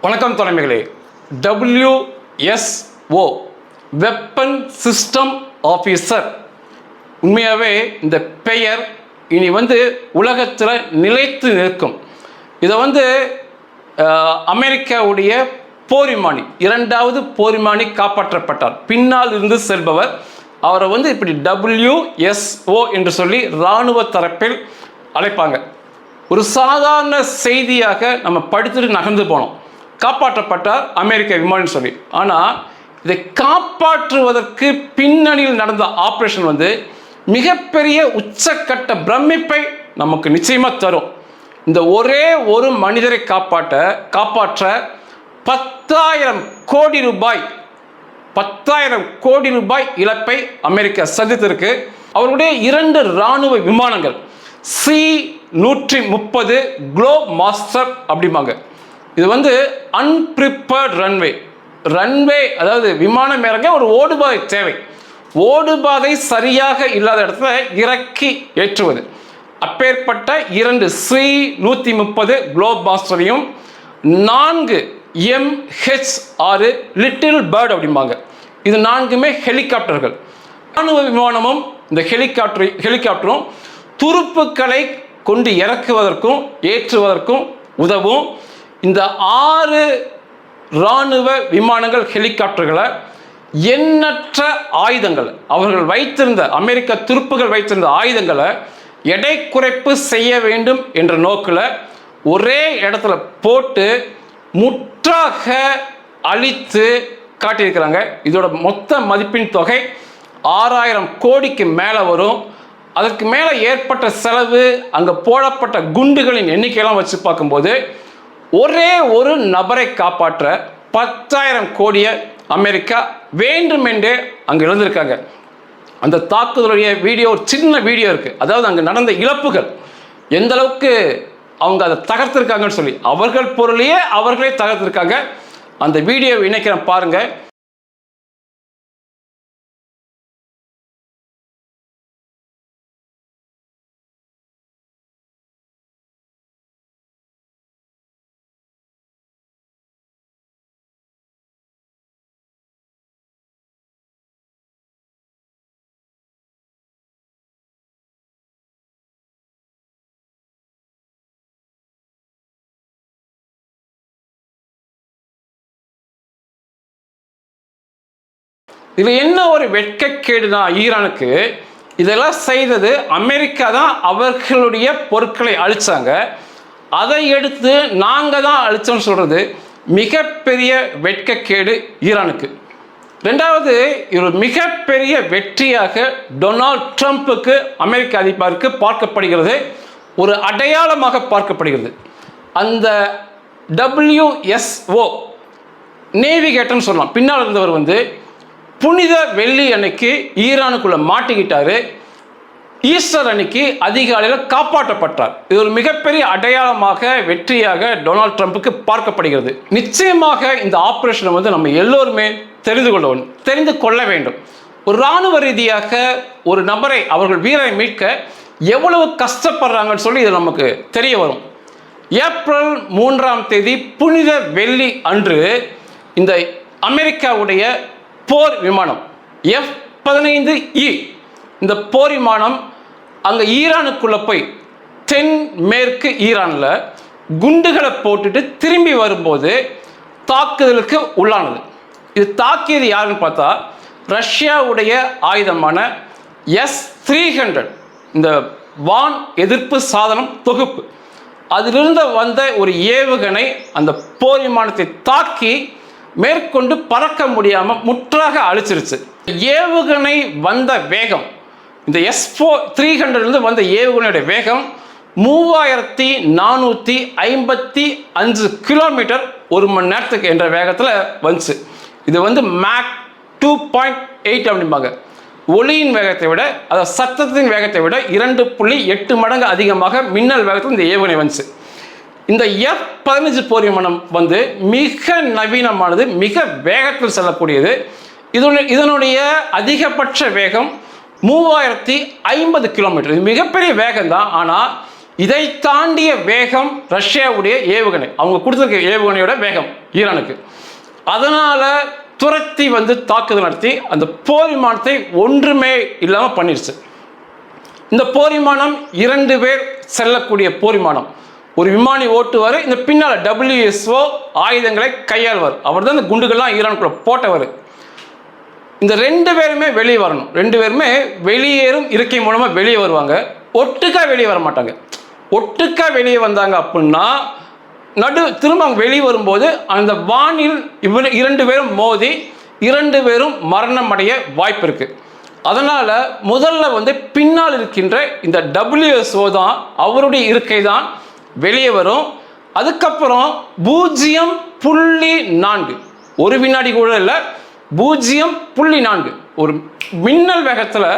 வணக்கம் தலைமைகளே. WSO weapon system officer. உண்மையாகவே இந்த பெயர் இனி உலகத்தில் நிலைத்து நிற்கும். இதை அமெரிக்காவுடைய போரிமானி, இரண்டாவது போரிமானி காப்பாற்றப்பட்டார். பின்னால் இருந்து செல்பவர். அவரை இப்படி WSO என்று சொல்லி இராணுவ தரப்பில் அழைப்பாங்க. ஒரு சாதாரண செய்தியாக நம்ம படித்துட்டு நகர்ந்து போனோம். காப்பாற்றப்பட்டார் அமெரிக்க விமானின்னு சொல்லி. ஆனால் இதை காப்பாற்றுவதற்கு பின்னணியில் நடந்த ஆப்ரேஷன் மிகப்பெரிய உச்சக்கட்ட பிரமிப்பை நமக்கு நிச்சயமாக தரும். இந்த ஒரே ஒரு மனிதரை காப்பாற்ற 10,000 கோடி ரூபாய் 10,000 கோடி ரூபாய் இழப்பை அமெரிக்கா சந்தித்திருக்கு. அவருடைய 2 இராணுவ விமானங்கள் C-130 குளோப் மாஸ்டர் அப்படிம்பாங்க. இது அன்பிரிப்பேர்ட் ரன்வே, அதாவது விமானம் இறங்க ஒரு ஓடுபாதை தேவை. ஓடுபாதை சரியாக இல்லாத இடத்துல இறக்கி ஏற்றுவது. அப்பேற்பட்ட 2 C-130 Globe மாஸ்டரையும் 4 MH-6 little bird அப்படிம்பாங்க. இது 4மே ஹெலிகாப்டர்கள். இராணுவ விமானமும் இந்த ஹெலிகாப்டரும் துருப்புக்களை கொண்டு இறக்குவதற்கும் ஏற்றுவதற்கும் உதவும். இந்த 6 இராணுவ விமானங்கள் ஹெலிகாப்டர்களை எண்ணற்ற ஆயுதங்கள், அவர்கள் வைத்திருந்த அமெரிக்க துருப்புகள் வைத்திருந்த ஆயுதங்களை எடை குறைப்பு செய்ய வேண்டும் என்ற நோக்கில் ஒரே இடத்துல போட்டு முற்றாக அழித்து காட்டியிருக்கிறாங்க. இதோட மொத்த மதிப்பின் தொகை 6,000 கோடிக்கு மேலே வரும். அதற்கு மேலே ஏற்பட்ட செலவு, அங்கே போடப்பட்ட குண்டுகளின் எண்ணிக்கையெல்லாம் வச்சு பார்க்கும்போது ஒரே ஒரு நபரை காப்பாற்ற 10,000 கோடியை அமெரிக்கா வேண்டுமென்றே அங்கே இழந்திருக்காங்க. அந்த தாக்குதலுடைய வீடியோ, ஒரு சின்ன வீடியோ இருக்குது. அதாவது அங்கே நடந்த இழப்புகள் எந்த அளவுக்கு அவங்க அதை தகர்த்திருக்காங்கன்னு சொல்லி, அவர்கள் பொருளையே அவர்களே தகர்த்திருக்காங்க. அந்த வீடியோவை இணைக்கிறேன் பாருங்கள். இதில் என்ன ஒரு வெட்கக்கேடுனா, ஈரானுக்கு இதெல்லாம் செய்தது அமெரிக்கா தான். அவர்களுடைய பொருட்களை அழிச்சாங்க. அதை எடுத்து நாங்கள் தான் அழிச்சோம்னு சொல்கிறது மிகப்பெரிய வெட்கக்கேடு ஈரானுக்கு. ரெண்டாவது, ஒரு மிகப்பெரிய வெற்றியாக டொனால்ட் ட்ரம்ப்புக்கு, அமெரிக்க அதிபருக்கு பார்க்கப்படுகிறது. ஒரு அடையாளமாக பார்க்கப்படுகிறது. அந்த WSO நேவிகேட்டர்னு சொல்லலாம். பின்னால் இருந்தவர் புனித வெள்ளி அன்னைக்கு ஈரானுக்குள்ள மாட்டிக்கிட்டாரு. ஈஸ்டர் அன்னைக்கு அதிகாலையில் காப்பாற்றப்பட்டார். இது ஒரு மிகப்பெரிய அடையாளமாக, வெற்றியாக டொனால்ட் ட்ரம்ப்புக்கு பார்க்கப்படுகிறது. நிச்சயமாக இந்த ஆப்ரேஷனை நம்ம எல்லோருமே தெரிந்து கொள்ள வேண்டும். ஒரு இராணுவ ரீதியாக ஒரு நபரை, அவர்கள் வீரரை மீட்க எவ்வளவு கஷ்டப்படுறாங்கன்னு சொல்லி இது நமக்கு தெரிய வரும். ஏப்ரல் 3ஆம் தேதி புனித வெள்ளி அன்று இந்த அமெரிக்காவுடைய போர் விமானம் F-15E, இந்த போர் விமானம் அங்கே ஈரானுக்குள்ளே போய் தென்மேற்கு ஈரானில் குண்டுகளை போட்டுட்டு திரும்பி வரும்போது தாக்குதலுக்கு உள்ளானது. இது தாக்கியது யாருன்னு பார்த்தா ரஷ்யாவுடைய ஆயுதமான S-300, இந்த வான் எதிர்ப்பு சாதனம் தொகுப்பு. அதிலிருந்து வந்த ஒரு ஏவுகணை அந்த போர் விமானத்தை தாக்கி மேற்கொண்டு பறக்க முடியாமல் முற்றாக அழிச்சிருச்சு. ஏவுகணை வந்த வேகம், இந்த S-300 வந்த ஏவுகணையுடைய வேகம் 3455 கிலோமீட்டர் ஒரு மணி நேரத்துக்கு என்ற வேகத்தில் வந்துச்சு. இது மேக் 2.8 அப்படிம்பாங்க. ஒளியின் வேகத்தை விட, அதாவது சத்தத்தின் வேகத்தை விட 2.8 மடங்கு அதிகமாக மின்னல் வேகத்தில் இந்த ஏவுகணை வந்துச்சு. இந்த F-15 போர் விமானம் மிக நவீனமானது, மிக வேகத்தில் செல்லக்கூடியது. இதனுடைய அதிகபட்ச வேகம் 3050 கிலோமீட்டர். இது மிகப்பெரிய வேகம் தான். ஆனால் இதை தாண்டிய வேகம் ரஷ்யாவுடைய ஏவுகணை, அவங்க கொடுத்துருக்க ஏவுகணையோட வேகம் ஈரானுக்கு. அதனால துரத்தி வந்து தாக்குதல் நடத்தி அந்த போர் விமானத்தை ஒன்றுமே இல்லாமல் பண்ணிடுச்சு. இந்த போர் விமானம் 2 பேர் செல்லக்கூடிய போர் விமானம். ஒரு விமானி ஓட்டுவார், இந்த பின்னால் WSO ஆயுதங்களை கையாள்வார். அவர் தான் இந்த குண்டுகள்லாம் ஈரானுக்குள்ள போட்டவர். இந்த 2 பேருமே வெளியே வரணும். 2 பேருமே வெளியேறும் இருக்கை மூலமாக வெளியே வருவாங்க. ஒட்டுக்கா வெளியே வர மாட்டாங்க. ஒட்டுக்கா வெளியே வந்தாங்க அப்படின்னா திரும்ப அவங்க வெளியே வரும்போது அந்த வானில் 2 பேரும் மோதி 2 பேரும் மரணம் அடைய வாய்ப்பு இருக்கு. அதனால முதல்ல வந்து பின்னால் இருக்கின்ற இந்த WSO தான், அவருடைய இருக்கை தான் வெளியே வரும். அதுக்கப்புறம் 0.4 ஒரு வினாடி கூட இல்லை, 0.4 ஒரு மின்னல் வேகத்தில்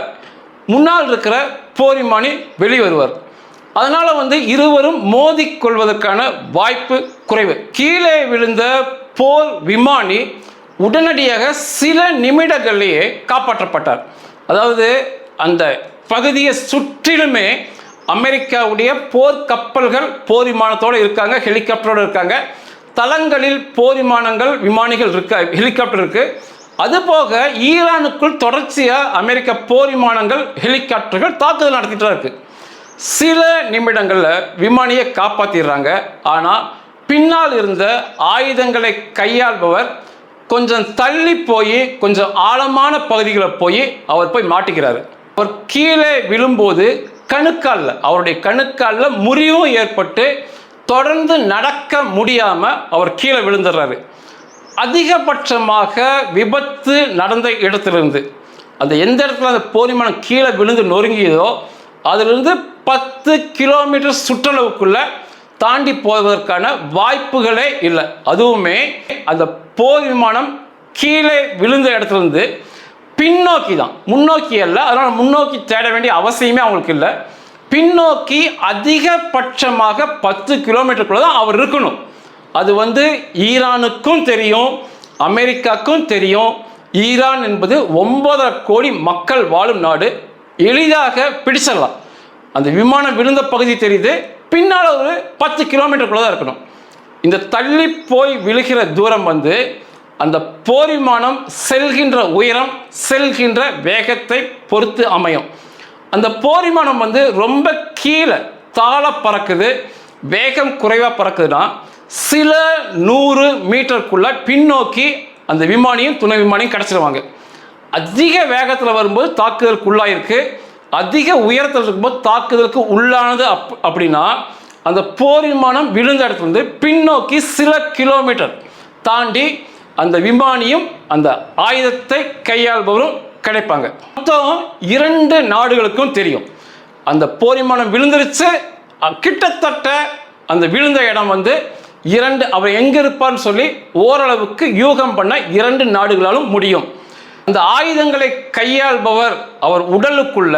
முன்னால் இருக்கிற போர் விமானி வெளியே வருவார். அதனால வந்து இருவரும் மோதிக்கொள்வதற்கான வாய்ப்பு குறைவு. கீழே விழுந்த போர் விமானி உடனடியாக சில நிமிடங்களிலேயே காப்பாற்றப்பட்டார். அதாவது அந்த பகுதியை சுற்றிலுமே அமெரிக்காவுடைய போர் கப்பல்கள் போர் விமானத்தோடு இருக்காங்க, ஹெலிகாப்டரோடு இருக்காங்க. தளங்களில் போர் விமானங்கள் விமானிகள் ஹெலிகாப்டர் இருக்கு. அதுபோக ஈரானுக்குள் தொடர்ச்சியாக அமெரிக்க போர் விமானங்கள் ஹெலிகாப்டர்கள் தாக்குதல் நடத்திட்டு தான் இருக்கு. சில நிமிடங்களில் விமானியை காப்பாற்றிடுறாங்க. ஆனால் பின்னால் இருந்த ஆயுதங்களை கையாள்பவர் கொஞ்சம் தள்ளி போய் கொஞ்சம் ஆழமான பகுதிகளில் போய் அவர் போய் மாட்டிக்கிறாரு. அவர் கீழே விழும்போது கணுக்காலில், அவருடைய கணுக்காலில் முறிவும் ஏற்பட்டு தொடர்ந்து நடக்க முடியாமல் அவர் கீழே விழுந்துடுறாரு. அதிகபட்சமாக விபத்து நடந்த இடத்திலிருந்து, அந்த எந்த இடத்துல அந்த போர் விமானம் கீழே விழுந்து நொறுங்கியதோ அதிலிருந்து 10 கிலோமீட்டர் சுற்றளவுக்குள்ள தாண்டி போவதற்கான வாய்ப்புகளே இல்லை. அதுவுமே அந்த போர் விமானம் கீழே விழுந்த இடத்துலேருந்து பின்னோக்கி தான், முன்னோக்கி அல்ல. அதனால் முன்னோக்கி தேட வேண்டிய அவசியமே அவங்களுக்கு இல்லை. பின்னோக்கி அதிகபட்சமாக 10 கிலோமீட்டருக்குள்ள தான் அவர் இருக்கணும். அது வந்து ஈரானுக்கும் தெரியும், அமெரிக்காவுக்கும் தெரியும். ஈரான் என்பது 9.5 கோடி மக்கள் வாழும் நாடு. எளிதாக பிடிச்சிடலாம். அந்த விமானம் விழுந்த பகுதி தெரியுது, பின்னால் ஒரு 10 கிலோமீட்டருக்குள்ள தான் இருக்கணும். இந்த தள்ளி போய் விழுகிற தூரம் வந்து அந்த போர் விமானம் செல்கின்ற உயரம், செல்கின்ற வேகத்தை பொறுத்து அமையும். அந்த போர் விமானம் வந்து ரொம்ப கீழே தாழ பறக்குது, வேகம் குறைவாக பறக்குதுன்னா சில 100 மீட்டருக்குள்ள பின்னோக்கி அந்த விமானியும் துணை விமானியும் கிடச்சிருவாங்க. அதிக வேகத்தில் வரும்போது தாக்குதலுக்கு உள்ளாயிருக்கு, அதிக உயரத்தில் இருக்கும்போது தாக்குதலுக்கு உள்ளானது அப்படின்னா அந்த போர் விமானம் விழுந்த இடத்துலேருந்து பின்னோக்கி சில கிலோமீட்டர் தாண்டி அந்த விமானியும் அந்த ஆயுதத்தை கையாள்பவரும் கிடைப்பாங்க. மொத்தம் 2 நாடுகளுக்கும் தெரியும் அந்த போர் விமானம் விழுந்துருச்சு. கிட்டத்தட்ட அந்த விழுந்த இடம் வந்து அவர் எங்கே இருப்பார்னு சொல்லி ஓரளவுக்கு யூகம் பண்ண 2 நாடுகளாலும் முடியும். அந்த ஆயுதங்களை கையாள்பவர் அவர் உடலுக்குள்ள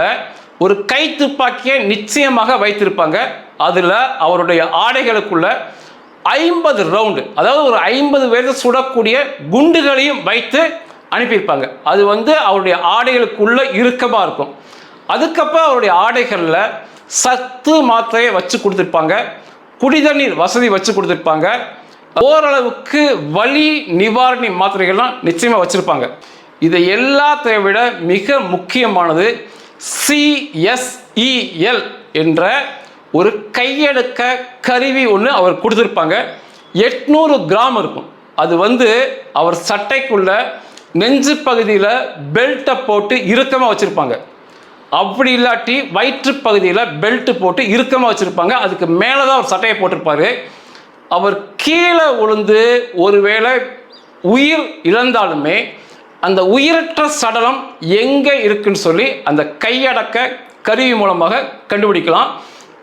ஒரு கை துப்பாக்கியை நிச்சயமாக வைத்திருப்பாங்க. அதில் அவருடைய ஆடைகளுக்குள்ள 50 ரவுண்டு, அதாவது ஒரு 50 பேருக்கு சுடக்கூடிய குண்டுகளையும் வைத்து அனுப்பியிருப்பாங்க. அது வந்து அவருடைய ஆடைகளுக்குள்ள இறுக்கமாக இருக்கும். அதுக்கப்புறம் அவருடைய ஆடைகளில் சத்து மாத்திரையை வச்சு கொடுத்துருப்பாங்க, குடிதண்ணீர் வசதி வச்சு கொடுத்துருப்பாங்க, ஓரளவுக்கு வலி நிவாரணி மாத்திரைகள்லாம் நிச்சயமாக வச்சுருப்பாங்க. இதை எல்லாத்தை விட மிக முக்கியமானது CSEL என்ற ஒரு கையடக்க கருவி ஒன்று அவர் கொடுத்துருப்பாங்க. 800 கிராம் இருக்கும். அது வந்து அவர் சட்டைக்குள்ள நெஞ்சு பகுதியில் பெல்ட்டை போட்டு இறுக்கமாக வச்சுருப்பாங்க. அப்படி இல்லாட்டி வயிற்று பகுதியில் பெல்ட்டு போட்டு இறுக்கமாக வச்சுருப்பாங்க. அதுக்கு மேலே தான் அவர் சட்டையை போட்டிருப்பார். அவர் கீழே விழுந்து ஒருவேளை உயிர் இழந்தாலுமே அந்த உயிரற்ற சடலம் எங்கே இருக்குன்னு சொல்லி அந்த கையடக்க கருவி மூலமாக கண்டுபிடிக்கலாம்.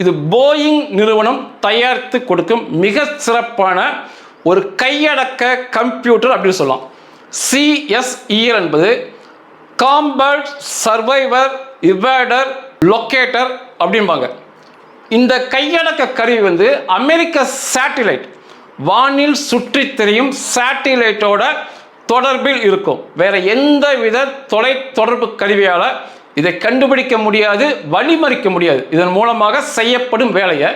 இது போயிங் நிறுவனம் தயாரித்து கொடுக்கும் மிக சிறப்பான ஒரு கையடக்க கம்ப்யூட்டர் அப்படின்னு சொல்லலாம். CSEL என்பது காம்பேட் சர்வைவர் இவேடர் லொக்கேட்டர் அப்படிம்பாங்க. இந்த கையடக்க கருவி வந்து அமெரிக்க சேட்டிலைட், வானில் சுற்றி தெரியும் சேட்டிலைட்டோட தொடர்பில் இருக்கும். வேற எந்த வித தொலை தொடர்பு கருவியால் இதை கண்டுபிடிக்க முடியாது, வழிமறிக்க முடியாது இதன் மூலமாக செய்யப்படும் வேலையை.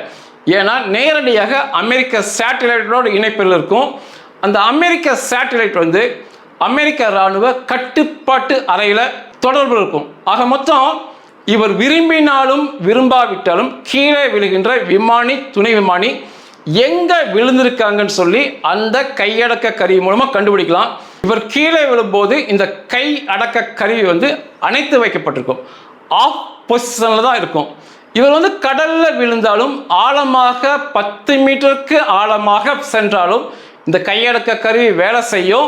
ஏன்னா நேரடியாக அமெரிக்க சேட்டலைட்டோட இணைப்பில் இருக்கும். அந்த அமெரிக்க சேட்டலைட் வந்து அமெரிக்க இராணுவ கட்டுப்பாட்டு அறையில் தொடர்பு இருக்கும். ஆக மொத்தம் இவர் விரும்பினாலும் விரும்பாவிட்டாலும் கீழே விழுகின்ற விமானி, துணை விமானி எங்க விழுந்திருக்காங்கன்னு சொல்லி அந்த கையடக்க கருவி மூலமா கண்டுபிடிக்கலாம். இவர் கீழே விழும்போது இந்த கை அடக்க கருவி வந்து அணைத்து வைக்கப்பட்டிருக்கும், ஆஃப் பொசிஷன்ல தான் இருக்கும். இவர் வந்து கடல்ல விழுந்தாலும் ஆழமாக 10 மீட்டருக்கு ஆழமாக சென்றாலும் இந்த கையடக்க கருவி வேலை செய்யும்.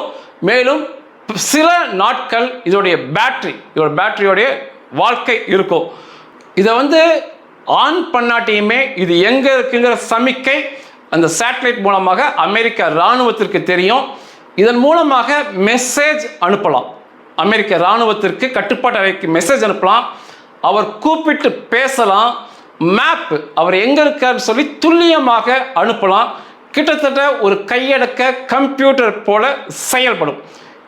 மேலும் சில நாட்கள் இதோடைய பேட்டரியோடைய வாழ்க்கை இருக்கும். இதை வந்து ஆன் பண்ணாட்டியுமே இது எங்க இருக்குங்கிற சமிக்கை அந்த சேட்டலைட் மூலமாக அமெரிக்க இராணுவத்திற்கு தெரியும். இதன் மூலமாக மெசேஜ் அனுப்பலாம். அமெரிக்க இராணுவத்திற்கு கட்டுப்பாட்டு அறைக்கு மெசேஜ் அனுப்பலாம். அவர் கூப்பிட்டு பேசலாம். மேப் அவர் எங்க இருக்காருன்னு சொல்லி துல்லியமாக அனுப்பலாம். கிட்டத்தட்ட ஒரு கையடக்க கம்ப்யூட்டர் போல செயல்படும்.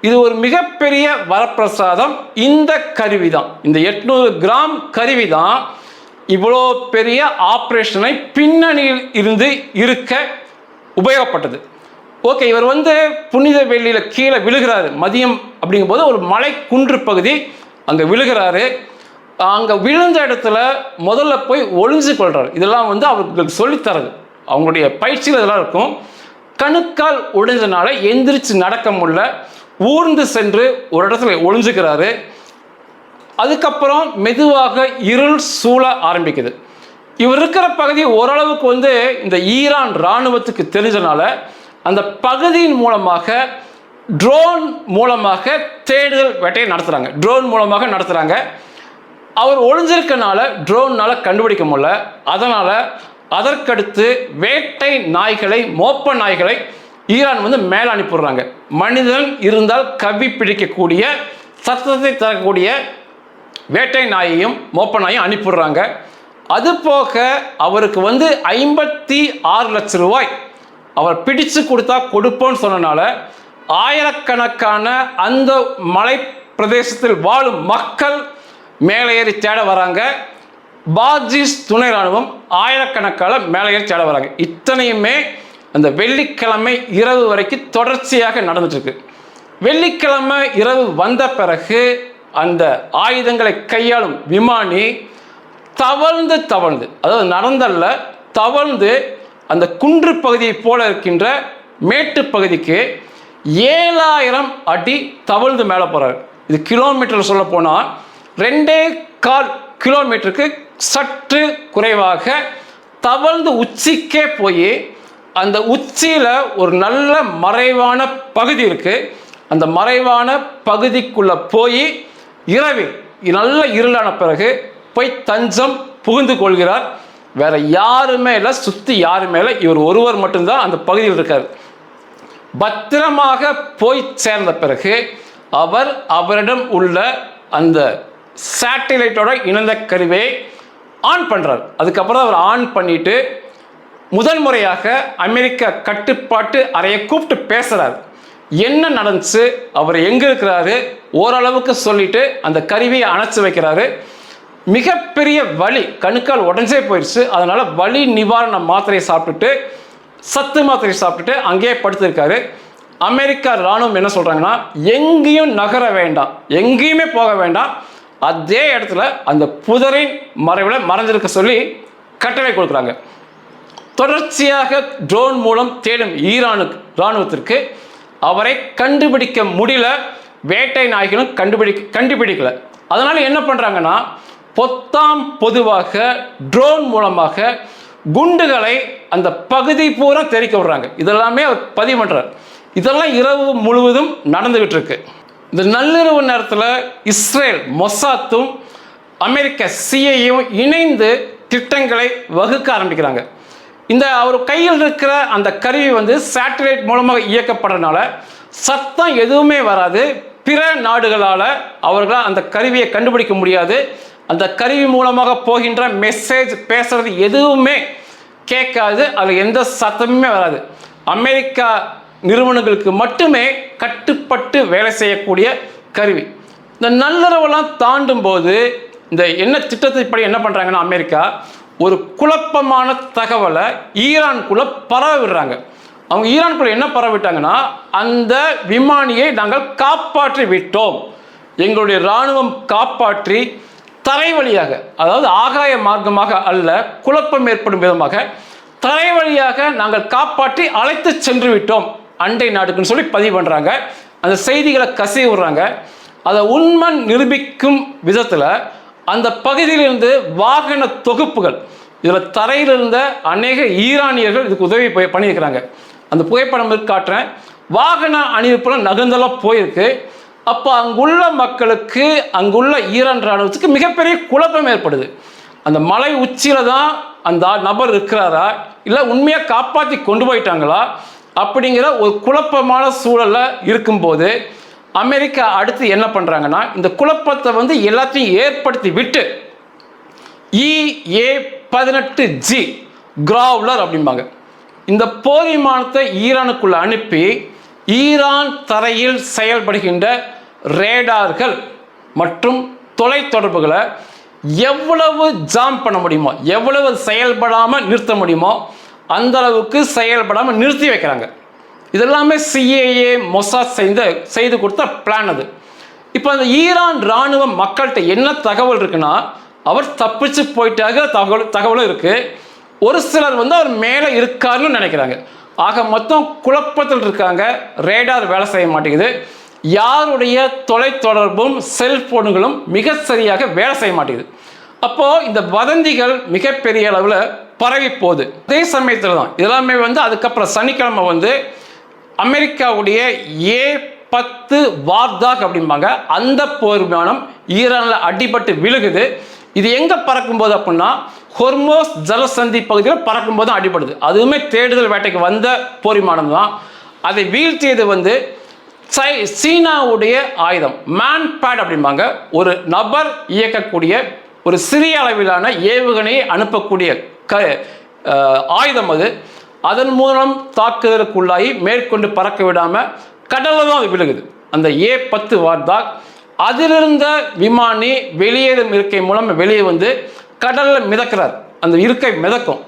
இது ஒரு மிகப்பெரிய வரப்பிரசாதம். இந்த கருவி தான், இந்த 800 கிராம் கருவி தான் இவ்வளோ பெரிய ஆப்ரேஷனை பின்னணியில் இருந்து இருக்க உபயோகப்பட்டது. ஓகே, இவர் வந்து புனித வெள்ளியில் கீழே விழுகிறாரு மதியம் அப்படிங்கும்போது, ஒரு மலை குன்று பகுதி அங்கே விழுகிறாரு. அங்கே விழுந்த இடத்துல முதல்ல போய் ஒளிஞ்சு கொள்றாரு. இதெல்லாம் வந்து அவர்களுக்கு சொல்லித்தரது, அவங்களுடைய பயிற்சியில் இதெல்லாம் இருக்கும். கணுக்கால் உடைஞ்சனால எந்திரிச்சு நடக்க முடியல, ஊர்ந்து சென்று ஒரு இடத்துல ஒளிஞ்சுக்கிறாரு. அதுக்கப்புறம் மெதுவாக இருள் சூழ ஆரம்பிக்குது. இவர் இருக்கிற பகுதி ஓரளவுக்கு வந்து இந்த ஈரான் இராணுவத்துக்கு தெரிஞ்சனால அந்த பகுதியின் மூலமாக ட்ரோன் மூலமாக தேடுதல் வேட்டையை நடத்துகிறாங்க. ட்ரோன் மூலமாக நடத்துகிறாங்க. அவர் ஒளிஞ்சிருக்கனால ட்ரோன்னால கண்டுபிடிக்க முடியல. அதனால் அதற்கடுத்து வேட்டை நாய்களை, மோப்ப நாய்களை ஈரான் வந்து மேலே அனுப்பிடுறாங்க. மனிதன் இருந்தால் கவி பிடிக்கக்கூடிய, சத்தத்தை தரக்கூடிய வேட்டை நாயையும் மோப்ப நாயும் அனுப்பிடுறாங்க. அது போக அவருக்கு வந்து 56 லட்சம் ரூபாய் அவர் பிடிச்சு கொடுத்தா கொடுப்போன்னு சொன்னனால ஆயிரக்கணக்கான அந்த மலை பிரதேசத்தில் வாழும் மக்கள் மேலே ஏறி தேட வராங்க. பாஜிஸ் துணை ராணுவம் ஆயிரக்கணக்கான மேலே ஏறி தேட வராங்க. இத்தனையுமே அந்த வெள்ளிக்கிழமை இரவு வரைக்கும் தொடர்ச்சியாக நடந்துட்டு இருக்கு. வெள்ளிக்கிழமை இரவு வந்த பிறகு அந்த ஆயுதங்களை கையாளும் விமானி தவழ்ந்து அதாவது நடந்தல்ல, தவழ்ந்து அந்த குன்று பகுதியை போல இருக்கின்ற மேட்டு பகுதிக்கு 7000 அடி தவழ்ந்து மேலே போறாரு. இது கிலோமீட்டர் சொல்ல போனால் 2.25 கிலோமீட்டருக்கு சற்று குறைவாக தவழ்ந்து உச்சிக்கே போய் அந்த உச்சியில் ஒரு நல்ல மறைவான பகுதி இருக்கு. அந்த மறைவான பகுதிக்குள்ள போய் இரவில் நல்ல இருளான பிறகு போய் தஞ்சம் புகுந்து கொள்கிறார். வேற யாருமே இல்லை, சுற்றி யாருமே இல்லை, இவர் ஒருவர் மட்டும்தான் அந்த பகுதியில் இருக்கார். பத்திரமாக போய் சேர்ந்த பிறகு அவரிடம் உள்ள அந்த சேட்டலைட்டோட இணைந்த கருவியை ஆன் பண்ணுறார். அதுக்கப்புறம் அவர் ஆன் பண்ணிட்டு முதல் முறையாக அமெரிக்க கட்டுப்பாட்டு அறையை கூப்பிட்டு பேசுகிறார். என்ன நடந்துச்சு, அவர் எங்கே இருக்கிறாரு ஓரளவுக்கு சொல்லிட்டு அந்த கருவியை அணைச்சி வைக்கிறாரு. மிகப்பெரிய வலி, கணுக்கால் உடஞ்சே போயிடுச்சு. அதனால் வலி நிவாரண மாத்திரையை சாப்பிட்டுட்டு, சத்து மாத்திரை சாப்பிட்டுட்டு அங்கேயே படுத்திருக்காரு. அமெரிக்கா இராணுவம் என்ன சொல்கிறாங்கன்னா, எங்கேயும் நகர வேண்டாம், எங்கேயுமே போக வேண்டாம், அதே இடத்துல அந்த புதரின் மறைவில் மறைஞ்சிருக்க சொல்லி கட்டளை கொடுக்குறாங்க. தொடர்ச்சியாக ட்ரோன் மூலம் தேடும் இராணுவத்திற்கு அவரை கண்டுபிடிக்க முடியல. வேட்டை நாய்களும் கண்டுபிடிக்கல. அதனால என்ன பண்ணுறாங்கன்னா, பொதுவாக ட்ரோன் மூலமாக குண்டுகளை அந்த பகுதி பூரா தெரிக்க விடுறாங்க. இதெல்லாமே அவர் பதிவு பண்ணுறார். இதெல்லாம் இரவு முழுவதும் நடந்துகிட்டு இருக்கு. இந்த நள்ளிரவு நேரத்தில் இஸ்ரேல் மொசாத்தும் அமெரிக்க சிஐயும் இணைந்து திட்டங்களை வகுக்க ஆரம்பிக்கிறாங்க. இந்த அவர் கையில் இருக்கிற அந்த கருவி வந்து சேட்டலைட் மூலமாக இயக்கப்படுறதுனால சத்தம் எதுவுமே வராது. பிற நாடுகளால் அவர்களால் அந்த கருவியை கண்டுபிடிக்க முடியாது. அந்த கருவி மூலமாக போகின்ற மெசேஜ், பேசுறது எதுவுமே கேட்காது. அதில் எந்த சத்தமுமே வராது. அமெரிக்கா நிறுவனங்களுக்கு மட்டுமே கட்டுப்பட்டு வேலை செய்யக்கூடிய கருவி. இந்த நள்ளிரவெல்லாம் தாண்டும் போது இந்த என்ன திட்டத்தின்படி என்ன பண்ணுறாங்கன்னா அமெரிக்கா ஒரு குழப்பமான தகவலை ஈரானுக்குள்ளே பரவ விடுறாங்க. அவங்க ஈரானுக்குள்ளே என்ன பரவ விட்டாங்கன்னா, அந்த விமானியை நாங்கள் காப்பாற்றி விட்டோம், எங்களுடைய இராணுவம் காப்பாற்றி தரை வழியாக, அதாவது ஆகாய மார்க்கமாக அல்ல, குழப்பம் ஏற்படும் விதமாக தரை வழியாக நாங்கள் காப்பாற்றி அழைத்து சென்று விட்டோம் அண்டை நாடுக்குன்னு சொல்லி பதிவு பண்ணுறாங்க. அந்த செய்திகளை கசிய விடுறாங்க. அதை உண்மை நிரூபிக்கும் விதத்தில் அந்த பகுதியிலிருந்து வாகன தொகுப்புகள், இதில் தரையில் இருந்த அநேக ஈரானியர்கள் இதுக்கு உதவி பண்ணியிருக்கிறாங்க. அந்த புகைப்படம் காட்டுறேன். வாகன அணிவிப்புல நகர்ந்தெல்லாம் போயிருக்கு. அப்போ அங்குள்ள மக்களுக்கு, அங்குள்ள ஈரான் இராணுவத்துக்கு மிகப்பெரிய குழப்பம் ஏற்படுது. அந்த மலை உச்சியில் தான் அந்த நபர் இருக்கிறாரா, இல்லை உண்மையாக காப்பாற்றி கொண்டு போயிட்டாங்களா அப்படிங்கிற ஒரு குழப்பமான சூழலில் இருக்கும்போது அமெரிக்கா அடுத்து என்ன பண்ணுறாங்கன்னா, இந்த குழப்பத்தை வந்து எல்லாத்தையும் ஏற்படுத்தி விட்டு EA-18G கிராவ்லர் அப்படிம்பாங்க, இந்த போர் விமானத்தை ஈரானுக்குள்ள அனுப்பி ஈரான் தரையில் செயல்படுகின்ற ரேடார்கள் மற்றும் தொலைத்தொடர்புகளை எவ்வளவு ஜாம் பண்ண முடியுமோ, எவ்வளவு செயல்படாமல் நிறுத்த முடியுமோ அந்த அளவுக்கு செயல்படாமல் நிறுத்தி வைக்கிறாங்க. இதெல்லாமே CIA மொசாத் செய்து கொடுத்த பிளான் அது. இப்போ அந்த ஈரான் இராணுவ மக்கள்கிட்ட என்ன தகவல் இருக்குன்னா, அவர் தப்பிச்சு போயிட்டாக தகவலும் இருக்கு. ஒரு சிலர் வந்து அவர் மேலே இருக்காருன்னு நினைக்கிறாங்க. ஆக மொத்தம் குழப்பத்தில் இருக்காங்க. ரேடார் வேலை செய்ய மாட்டேங்குது. யாருடைய தொலைத்தொடர்பும் செல்போன்களும் மிக சரியாக வேலை செய்ய மாட்டேங்குது. அப்போது இந்த வதந்திகள் மிகப்பெரிய அளவில் பரவி போகுது. அதே சமயத்தில் தான் இதெல்லாமே வந்து அதுக்கப்புறம் சனிக்கிழமை வந்து அமெரிக்காவுடைய A-10 வார்தாக் அப்படிம்பாங்க, அந்த போர் விமானம் ஈரானில் அடிபட்டு விழுகுது. இது எங்கே பறக்கும்போது அப்படின்னா, ஹொர்மோஸ் ஜலசந்தி பகுதியில் பறக்கும்போது தான் அடிபடுது. அதுவுமே தேடுதல் வேட்டைக்கு வந்த போர் விமானம் தான். அதை வீழ்த்தியது வந்து சீனாவுடைய ஆயுதம் மேன்பேட் அப்படிம்பாங்க, ஒரு நபர் இயக்கக்கூடிய ஒரு சிறிய அளவிலான ஏவுகணையை அனுப்பக்கூடிய ஆயுதம் அது. அதன் மூலம் தாக்குதலுக்குள்ளாகி மேற்கொண்டு பறக்க விடாமல் கடலில் தான் அது விழுகுது. அந்த A-10 வார்தாக் அதிலிருந்த விமானி வெளியேறும் இருக்கை மூலம் வெளியே வந்து கடலில் மிதக்கிறார். அந்த இருக்கை மிதக்கும்.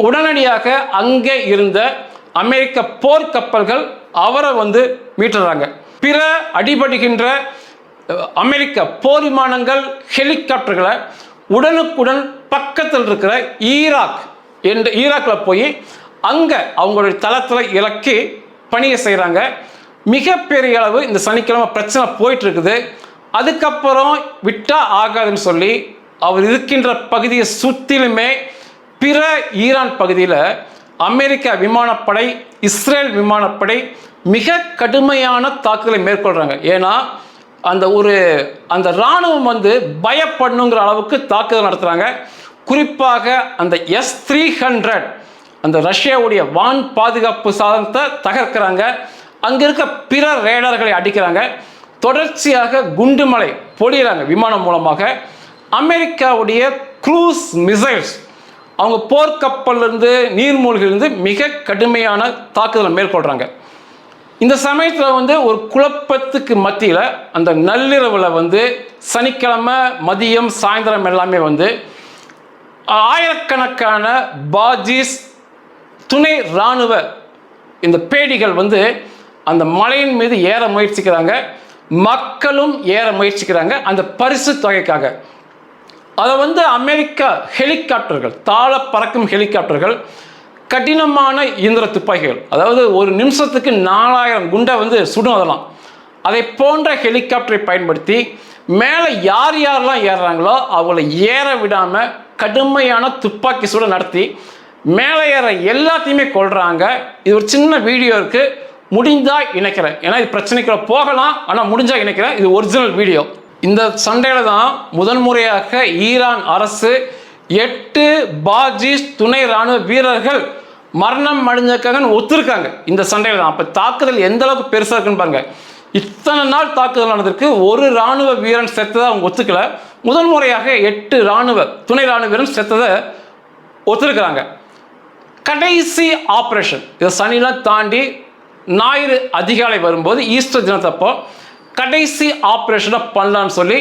உடனடியாக அங்கே இருந்த அமெரிக்க போர்க்கப்பல்கள் அவரை வந்து மீட்டுறாங்க. பிற அடிபடுகின்ற அமெரிக்க போர் விமானங்கள், ஹெலிகாப்டர்களை உடனுக்குடன் பக்கத்தில் இருக்கிற ஈராக்கில் போய் அங்கே அவங்களுடைய தளத்தில் இறக்கி பணியை செய்கிறாங்க. மிகப்பெரிய அளவு இந்த சனிக்கிழமை பிரச்சனை போயிட்டு இருக்குது. அதுக்கப்புறம் விட்டால் ஆகாதுன்னு சொல்லி அவர் இருக்கின்ற பகுதியை சுற்றிலுமே பிற ஈரான் பகுதியில் அமெரிக்க விமானப்படை, இஸ்ரேல் விமானப்படை மிக கடுமையான தாக்குதலை மேற்கொள்கிறாங்க. ஏன்னா அந்த இராணுவம் வந்து பயப்படணுங்கிற அளவுக்கு தாக்குதல் நடத்துகிறாங்க. குறிப்பாக அந்த S-300 அந்த ரஷ்யாவுடைய வான் பாதுகாப்பு சாதனத்தை தகர்க்கிறாங்க. அங்கே இருக்க பிற ரேடார்களை அடிக்கிறாங்க. தொடர்ச்சியாக குண்டுமலை பொழியிறாங்க விமானம் மூலமாக. அமெரிக்காவுடைய க்ரூஸ் மிசைல்ஸ், அவங்க போர்க்கப்பலிருந்து நீர்மூழ்கிலிருந்து மிக கடுமையான தாக்குதலை மேற்கொள்கிறாங்க. இந்த சமயத்தில் வந்து ஒரு குழப்பத்துக்கு மத்தியில் அந்த நள்ளிரவில் வந்து சனிக்கிழமை மதியம் சாயந்தரம் எல்லாமே வந்து ஆயிரக்கணக்கான பாஜிஸ் துணை இராணுவ இந்த பேடிகள் வந்து அந்த மலையின் மீது ஏற முயற்சிக்கிறாங்க. மக்களும் ஏற முயற்சிக்கிறாங்க அந்த பரிசு தொகைக்காக. அதை வந்து அமெரிக்கா ஹெலிகாப்டர்கள், தாழ பறக்கும் ஹெலிகாப்டர்கள், கடினமான இயந்திர துப்பாக்கிகள், அதாவது ஒரு நிமிஷத்துக்கு 4000 குண்டை வந்து சுடும். அதெல்லாம் அதை போன்ற ஹெலிகாப்டரை பயன்படுத்தி மேலே யாரெல்லாம் ஏறுறாங்களோ அவங்கள ஏற விடாமல் கடுமையான துப்பாக்கி சூட நடத்தி மேலே ஏற எல்லாத்தையுமே கொள்கிறாங்க. இது ஒரு சின்ன வீடியோ இருக்குது, முடிஞ்சால் இணைக்கிறேன். ஏன்னா இது பிரச்சனைக்குள்ள போகலாம், ஆனால் முடிஞ்சால் இணைக்கிறேன். இது ஒரிஜினல் வீடியோ. இந்த சண்டையில் தான் முதன்முறையாக ஈரான் அரசு 8 பாஜிஸ் துணை இராணுவ வீரர்கள் மரணம் அடைஞ்சிருக்காங்கன்னு ஒத்துருக்காங்க இந்த சண்டையில் தான். அப்போ தாக்குதல் எந்த அளவுக்கு பெருசாக இருக்குன்னு பாருங்க. இத்தனை நாள் தாக்குதல் நடந்திருக்கு, ஒரு இராணுவ வீரன் செத்ததை அவங்க ஒத்துக்கல. முதன்முறையாக 8 துணை இராணுவ வீரன் செத்ததை ஒத்துருக்கிறாங்க. கடைசி ஆப்ரேஷன், இதை சனிலாம் தாண்டி ஞாயிறு அதிகாலை வரும்போது ஈஸ்டர் தினத்தப்போ கடைசி ஆப்ரேஷனை பண்ணலான்னு சொல்லி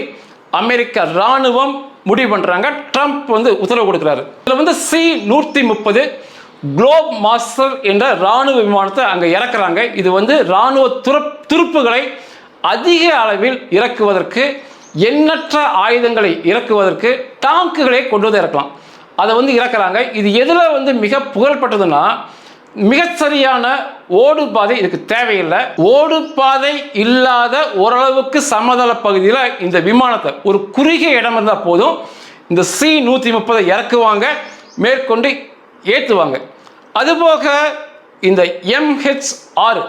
அமெரிக்க இராணுவம் முடிவு பண்ணுறாங்க. ட்ரம்ப் வந்து உத்தரவு கொடுக்குறாரு. இதில் வந்து C-130 குளோப் மாஸ்டர் என்ற இராணுவ விமானத்தை அங்கே இறக்குறாங்க. இது வந்து இராணுவ துருப்புகளை அதிக அளவில் இறக்குவதற்கு, எண்ணற்ற ஆயுதங்களை இறக்குவதற்கு, டாங்குகளை கொண்டு வந்து இறக்கலாம். அதை வந்து இறக்குறாங்க. இது எதில் வந்து மிக புகழ்பெற்றதுன்னா, மிகச்சரியான ஓடு பாதை இதுக்கு தேவையில்லை. ஓடு பாதை இல்லாத ஓரளவுக்கு சமதள பகுதியில் இந்த விமானத்தை, ஒரு குறுகிய இடம் இருந்தால் போதும், இந்த C-130 இறக்குவாங்க, மேற்கொண்டு ஏற்றுவாங்க. அதுபோக இந்த MH-6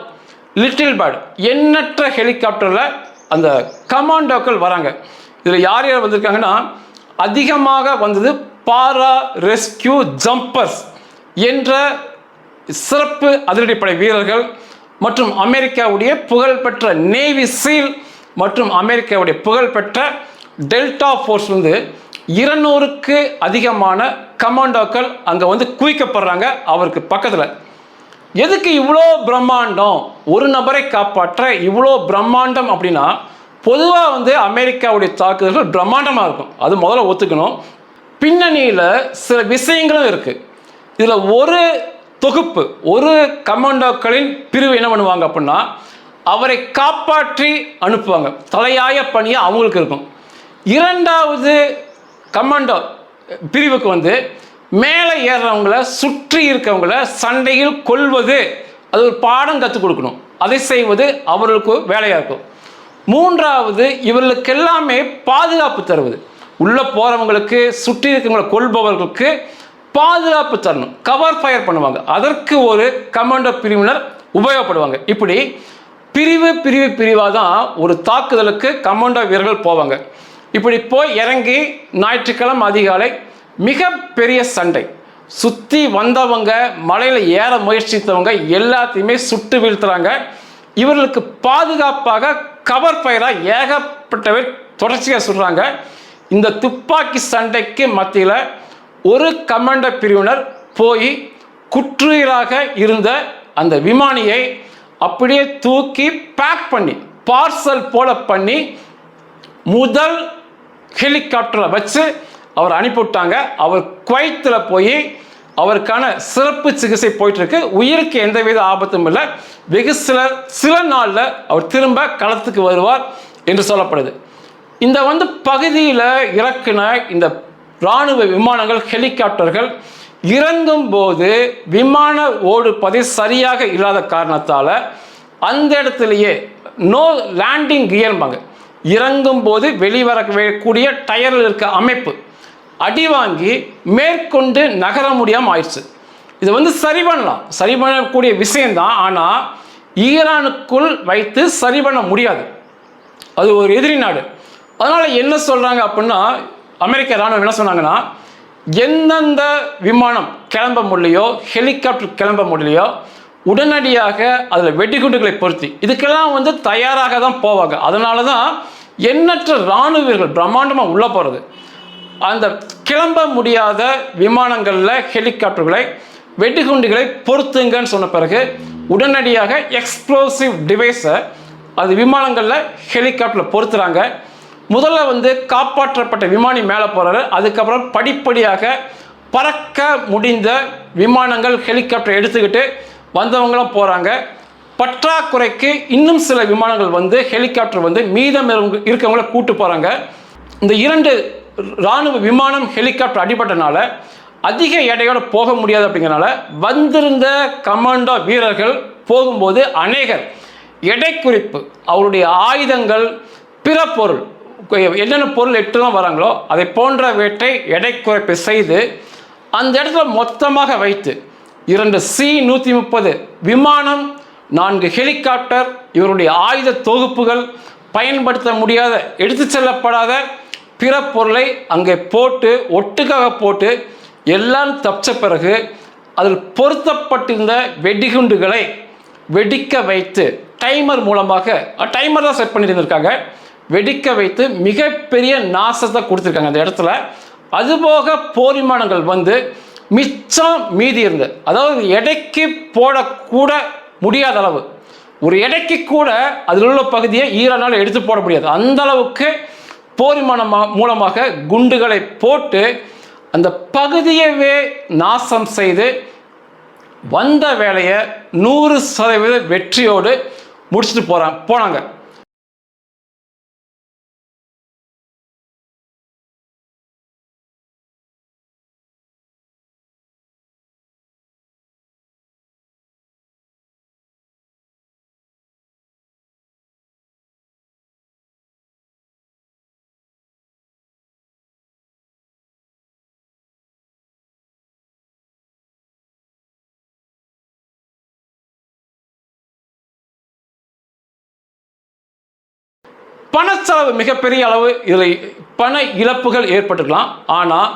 லிட்டில் பேர்ட் எண்ணற்ற ஹெலிகாப்டரில் அந்த கமாண்டோக்கள் வராங்க. இதில் யார் யார் வந்திருக்காங்கன்னா, அதிகமாக வந்தது பாரா ரெஸ்கியூ ஜம்பர்ஸ் என்ற சிறப்பு அதிரடிப்படை வீரர்கள் மற்றும் அமெரிக்காவுடைய புகழ்பெற்ற நேவி சீல் மற்றும் அமெரிக்காவுடைய புகழ்பெற்ற டெல்டா ஃபோர்ஸ் வந்து 200க்கு அதிகமான கமாண்டோக்கள் அங்கே வந்து குவிக்கப்படுறாங்க அவருக்கு பக்கத்தில். எதுக்கு இவ்வளோ பிரம்மாண்டம், ஒரு நபரை காப்பாற்ற இவ்வளோ பிரம்மாண்டம் அப்படின்னா, பொதுவாக வந்து அமெரிக்காவுடைய தாக்குதல்கள் பிரம்மாண்டமாக இருக்கும், அது முதல்ல ஒத்துக்கணும். பின்னணியில் சில விஷயங்களும் இருக்குது. இதில் ஒரு தொகுப்பு, ஒரு கமாண்டோக்களின் பிரிவு என்ன பண்ணுவாங்க அப்படின்னா, அவரை காப்பாற்றி அனுப்புவாங்க. தலையாய பணியை அவங்களுக்கு இருக்கும். இரண்டாவது கமாண்டோ பிரிவுக்கு வந்து மேலே ஏறுறவங்கள, சுற்றி இருக்கவங்கள சண்டையில் கொள்வது, அது ஒரு பாடம் கற்றுக் கொடுக்கணும். அதை செய்வது அவர்களுக்கு வேலையாக இருக்கும். மூன்றாவது, இவர்களுக்கு எல்லாமே பாதுகாப்பு தருவது. உள்ளே போகிறவங்களுக்கு, சுற்றி இருக்கவங்களை கொள்பவர்களுக்கு பாதுகாப்பு தரணும், கவர் ஃபயர் பண்ணுவாங்க. அதற்கு ஒரு கமாண்டோ பிரிவினர் உபயோகப்படுவாங்க. இப்படி பிரிவாக தான் ஒரு தாக்குதலுக்கு கமாண்டோ வீரர்கள் போவாங்க. இப்படி போய் இறங்கி ஞாயிற்றுக்கிழமை அதிகாலை மிகப்பெரிய சண்டை, சுற்றி வந்தவங்க, மலையில் ஏற முயற்சித்தவங்க எல்லாத்தையுமே சுட்டு வீழ்த்துறாங்க. இவர்களுக்கு பாதுகாப்பாக கவர் ஃபயராக ஏகப்பட்டவர் தொடர்ச்சியாக சொல்கிறாங்க. இந்த துப்பாக்கி சண்டைக்கு மத்தியில் ஒரு கமாண்டோ பிரிவினர் போய் குற்றுயிராக இருந்த அந்த விமானியை அப்படியே தூக்கி பேக் பண்ணி, பார்சல் போல பண்ணி, முதல் ஹெலிகாப்டரில் வச்சு அவர் அனுப்பிவிட்டாங்க. அவர் குவைத்தில் போய் அவருக்கான சிறப்பு சிகிச்சை போயிட்டுருக்கு. உயிருக்கு எந்தவித ஆபத்தும் இல்லை. வெகு சில நாளில் அவர் திரும்ப களத்துக்கு வருவார் என்று சொல்லப்படுது. இந்த வந்து பகுதியில் இறக்குன இந்த இராணுவ விமானங்கள், ஹெலிகாப்டர்கள் இறங்கும் போது விமான ஓடுப்பதை சரியாக இல்லாத காரணத்தால் அந்த இடத்துலையே நோ லேண்டிங் கியர்பாங்க, இறங்கும் போது வெளிவரக்கூடிய டயரில் இருக்க அமைப்பு அடி வாங்கி மேற்கொண்டு நகர முடியாமல் ஆயிடுச்சு. இது வந்து சரி பண்ணலாம், சரி பண்ணக்கூடிய விஷயம்தான். ஆனால் ஈரானுக்குள் வைத்து சரி பண்ண முடியாது, அது ஒரு எதிரி நாடு. அதனால் என்ன சொல்கிறாங்க அப்படின்னா, அமெரிக்க இராணுவம் என்ன சொன்னாங்கன்னா, எந்தெந்த விமானம் கிளம்ப முடியலையோ, ஹெலிகாப்டர் கிளம்ப முடியலையோ, உடனடியாக அதில் வெடிகுண்டுகளை பொருத்தி, இதுக்கெல்லாம் வந்து தயாராக தான் போவாங்க. அதனால தான் எண்ணற்ற இராணுவ வீரர்கள் பிரம்மாண்டமாக உள்ளே போகிறது. அந்த கிளம்ப முடியாத விமானங்களில் ஹெலிகாப்டர்களை, வெடிகுண்டுகளை பொருத்துங்கன்னு சொன்ன பிறகு உடனடியாக எக்ஸ்ப்ளோசிவ் டிவைஸை அது விமானங்களில் ஹெலிகாப்டரில் பொருத்துகிறாங்க. முதல்ல வந்து காப்பாற்றப்பட்ட விமானி மேலே போகிறாரு. அதுக்கப்புறம் படிப்படியாக பறக்க முடிந்த விமானங்கள், ஹெலிகாப்டர் எடுத்துக்கிட்டு வந்தவங்களும் போகிறாங்க. பற்றாக்குறைக்கு இன்னும் சில விமானங்கள் வந்து, ஹெலிகாப்டர் வந்து மீதம் இருக்கவங்கள கூட்டு போகிறாங்க. இந்த 2 இராணுவ விமானம், ஹெலிகாப்டர் அடிபட்டனால அதிக எடையோடு போக முடியாது. அப்படிங்கிறனால வந்திருந்த கமாண்டோ வீரர்கள் போகும்போது அநேகர் எடை குறிப்பு, அவருடைய ஆயுதங்கள், பிற பொருள், என்னென்ன பொருள் எட்டுலாம் வராங்களோ அதை போன்றவற்றை எடை குறைப்பு செய்து அந்த இடத்துல மொத்தமாக வைத்து 2 C-130 விமானம், 4 ஹெலிகாப்டர், இவருடைய ஆயுத தொகுப்புகள், பயன்படுத்த முடியாத, எடுத்து செல்லப்படாத பிற பொருளை அங்கே போட்டு ஒட்டுக்காக போட்டு எல்லாம் தப்பிச்ச பிறகு அதில் பொருத்தப்பட்டிருந்த வெடிகுண்டுகளை வெடிக்க வைத்து டைமர் மூலமாக, டைமர் தான் செட் பண்ணியிருந்திருக்காங்க, வெடிக்க வைத்து மிகப்பெரிய நாசத்தை கொடுத்துருக்காங்க அந்த இடத்துல. அதுபோக போர் விமானங்கள் வந்து மிச்சம் மீதி இருந்து, அதாவது எடைக்கு போடக்கூட முடியாத அளவு, ஒரு எடைக்கு கூட அதில் உள்ள பகுதியை ஈரானால் எடுத்து போட முடியாது, அந்த அளவுக்கு போர் மூலமாக குண்டுகளை போட்டு அந்த பகுதியவே நாசம் செய்து வந்த வேலையை 100% வெற்றியோடு முடிச்சுட்டு போனாங்க. பணச்செலவு மிகப்பெரிய அளவு இதில் பண இழப்புகள் ஏற்பட்டுக்கலாம். ஆனால்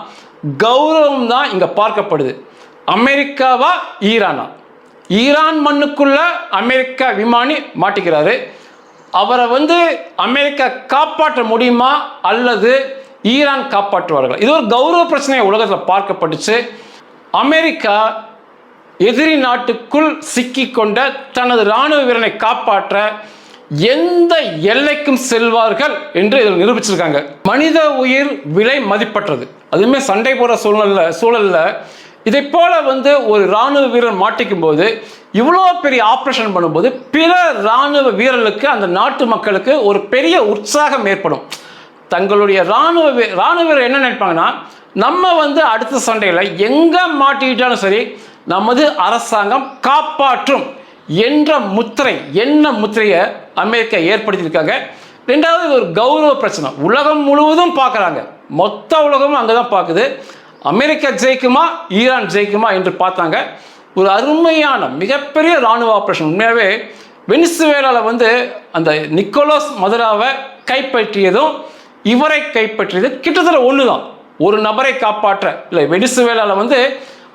கௌரவம் தான் இங்கே பார்க்கப்படுது. அமெரிக்காவா ஈரானா? ஈரான் மண்ணுக்குள்ள அமெரிக்கா விமானி மாட்டிக்கிறாரு. அவரை அமெரிக்கா காப்பாற்ற முடியுமா அல்லது ஈரான் காப்பாற்றுவார்கள்? இது ஒரு கௌரவ பிரச்சனையை உலகத்தில் பார்க்கப்பட்டுச்சு. அமெரிக்கா எதிரி நாட்டுக்குள் சிக்கிக்கொண்ட தனது இராணுவ வீரனை காப்பாற்ற எந்த எல்லைக்கும் செல்வார்கள் என்று இதில் நிரூபிச்சிருக்காங்க. மனித உயிர் விலை மதிப்பற்றது. அதுவுமே சண்டை போற சூழல்ல இதை போல ஒரு இராணுவ வீரர் மாட்டிக்கும் போது, இவ்வளோ பெரிய ஆப்ரேஷன் பண்ணும்போது பிற இராணுவ வீரர்களுக்கு, அந்த நாட்டு மக்களுக்கு ஒரு பெரிய உற்சாகம் ஏற்படும். தங்களுடைய இராணுவ வீரர் என்ன நினைப்பாங்கன்னா, நம்ம அடுத்த சண்டையில் எங்க மாட்டிக்கிட்டாலும் சரி நமது அரசாங்கம் காப்பாற்றும் என்ற முத்திரையை அமெரிக்கா ஏற்படுத்தியிருக்காங்க. ரெண்டாவது, ஒரு கௌரவ பிரச்சனை உலகம் முழுவதும் பார்க்குறாங்க. மொத்த உலகமும் அங்கே தான் பார்க்குது. அமெரிக்கா ஜெயிக்குமா ஈரான் ஜெயிக்குமா என்று பார்த்தாங்க. ஒரு அருமையான மிகப்பெரிய இராணுவ ஆப்ரேஷன். உண்மையாகவே வெனிசுவேலாவில் அந்த நிக்கோலஸ் மதுராவை கைப்பற்றியதும் இவரை கைப்பற்றியது கிட்டத்தட்ட ஒன்று தான். ஒரு நபரை காப்பாற்ற இல்லை. வெனிசுவேலாவில்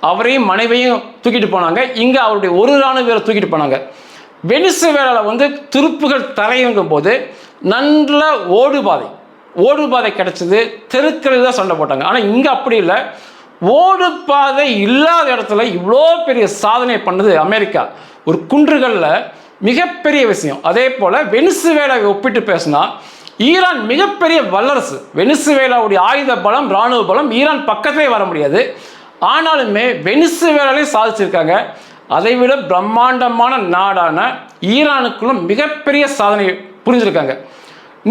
அவரையும் மனைவியும் தூக்கிட்டு போனாங்க. இங்கே அவருடைய ஒரு இராணுவ வீரரை தூக்கிட்டு போனாங்க. வெனிசுவேலாவில் துருப்புகள் தரையிறங்கும் போது நல்ல ஓடுபாதை கிடைச்சது. தெருக்களில் தான் சண்டை போட்டாங்க. ஆனால் இங்கே அப்படி இல்லை. ஓடுபாதை இல்லாத இடத்துல இவ்வளோ பெரிய சாதனை பண்ணது அமெரிக்கா. ஒரு குன்றுகளில் மிகப்பெரிய விஷயம். அதே போல் வெனிசுவேலாவை ஒப்பிட்டு பேசினா ஈரான் மிகப்பெரிய வல்லரசு. வெனிசுவேலாவுடைய ஆயுத பலம், இராணுவ பலம் ஈரான் பக்கத்திலே வர முடியாது. ஆனாலுமே வெனிசுவேலாவே சாதிச்சிருக்காங்க. அதைவிட பிரம்மாண்டமான நாடான ஈரானுக்குள்ளும் மிகப்பெரிய சாதனை புரிஞ்சிருக்காங்க.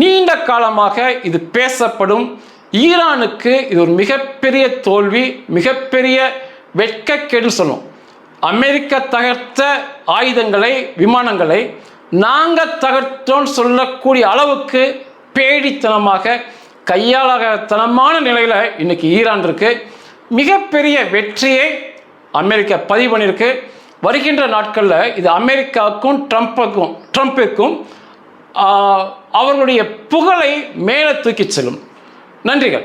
நீண்ட காலமாக இது பேசப்படும். ஈரானுக்கு இது ஒரு மிகப்பெரிய தோல்வி, மிகப்பெரிய வெட்கக்கேடு சொல்லும். அமெரிக்கா தகர்த்த ஆயுதங்களை, விமானங்களை நாங்கள் தகர்த்தோன்னு சொல்லக்கூடிய அளவுக்கு பேடித்தனமாக, கையாளத்தனமான நிலையில் இன்னைக்கு ஈரான் இருக்கு. மிகப்பெரிய வெற்றியை அமெரிக்கா பதிவு பண்ணியிருக்கு. வருகின்ற நாட்களில் இது அமெரிக்காவுக்கும் ட்ரம்பிற்கும் அவர்களுடைய புகழை மேலே தூக்கி செல்லும். நன்றிகள்.